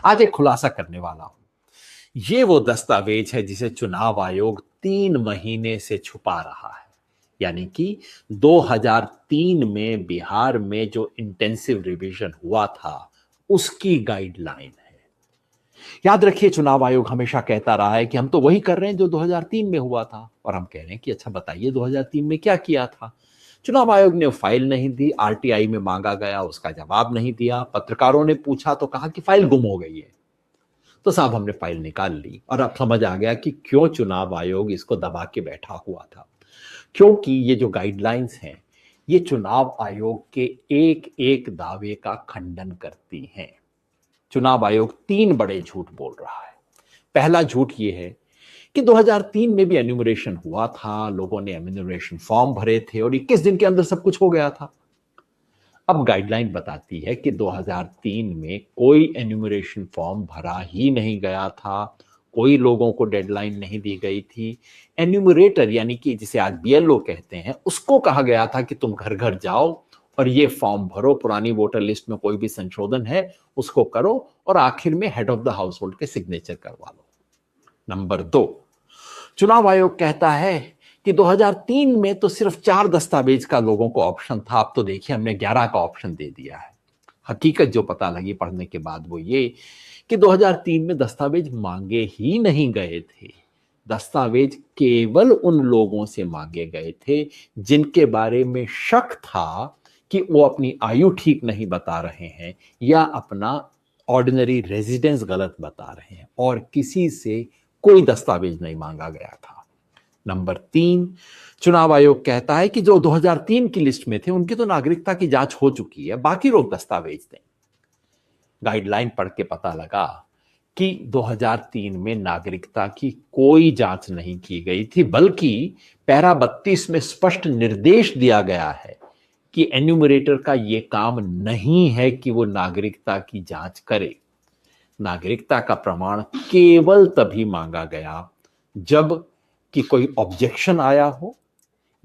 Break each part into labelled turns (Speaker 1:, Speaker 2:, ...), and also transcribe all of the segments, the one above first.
Speaker 1: आज एक खुलासा करने वाला हूं। ये वो दस्तावेज है जिसे चुनाव आयोग 3 महीने से छुपा रहा है। यानी कि 2003 में बिहार में जो इंटेंसिव रिवीजन हुआ था उसकी गाइडलाइन है। याद रखिए, चुनाव आयोग हमेशा कहता रहा है कि हम तो वही कर रहे हैं जो 2003 में हुआ था, और हम कह रहे हैं कि अच्छा बताइए 2003 में क्या किया था। चुनाव आयोग ने फाइल नहीं दी, आरटीआई में मांगा गया, उसका जवाब नहीं दिया। पत्रकारों ने पूछा तो कहा कि फाइल गुम हो गई है। तो साहब हमने फाइल निकाल ली और अब समझ आ गया कि क्यों चुनाव आयोग इसको दबा के बैठा हुआ था। क्योंकि ये जो गाइडलाइंस हैं ये चुनाव आयोग के एक एक दावे का खंडन करती हैं। चुनाव आयोग 3 बड़े झूठ बोल रहा है। पहला झूठ ये है कि 2003 में भी एन्यूमरेशन हुआ था, लोगों ने एन्यूमरेशन फॉर्म भरे थे और 21 दिन के अंदर सब कुछ हो गया था। अब गाइडलाइन बताती है कि 2003 में कोई एन्यूमरेशन फॉर्म भरा ही नहीं गया था, कोई लोगों को डेडलाइन नहीं दी गई थी। एन्यूमरेटर यानी कि जिसे आज बीएलओ कहते हैं, उसको कहा गया था कि तुम घर घर जाओ और ये फॉर्म भरो, पुरानी वोटर लिस्ट में कोई भी संशोधन है उसको करो और आखिर में head of the house hold के सिग्नेचर करवा लो। नंबर 2, चुनाव आयोग कहता है कि 2003 में तो सिर्फ 4 दस्तावेज का लोगों को ऑप्शन था, अब तो देखिए हमने 11 का ऑप्शन दे दिया है। हकीकत जो पता लगी पढ़ने के बाद वो ये कि 2003 में दस्तावेज मांगे ही नहीं गए थे। दस्तावेज केवल उन लोगों से मांगे गए थे जिनके बारे में शक था कि वो अपनी आयु ठीक नहीं बता रहे हैं या अपना ऑर्डिनरी रेजिडेंस गलत बता रहे हैं, और किसी से कोई दस्तावेज नहीं मांगा गया था। नंबर 3, चुनाव आयोग कहता है कि जो 2003 की लिस्ट में थे उनकी तो नागरिकता की जांच हो चुकी है, बाकी लोग दस्तावेज दें। गाइडलाइन पढ़ के पता लगा कि 2003 में नागरिकता की कोई जांच नहीं की गई थी, बल्कि पैरा 32 में स्पष्ट निर्देश दिया गया है कि एन्यूमरेटर का यह काम नहीं है कि वो नागरिकता की जांच करे। नागरिकता का प्रमाण केवल तभी मांगा गया जब कि कोई ऑब्जेक्शन आया हो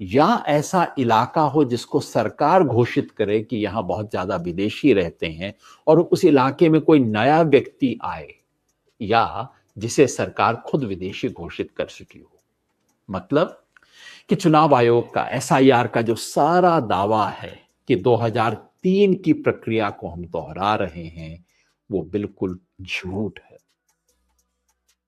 Speaker 1: या ऐसा इलाका हो जिसको सरकार घोषित करे कि यहां बहुत ज्यादा विदेशी रहते हैं और उस इलाके में कोई नया व्यक्ति आए या जिसे सरकार खुद विदेशी घोषित कर चुकी हो। मतलब कि चुनाव आयोग का एसआईआर का जो सारा दावा है कि 2003 की प्रक्रिया को हम दोहरा रहे हैं वो बिल्कुल झूठ है।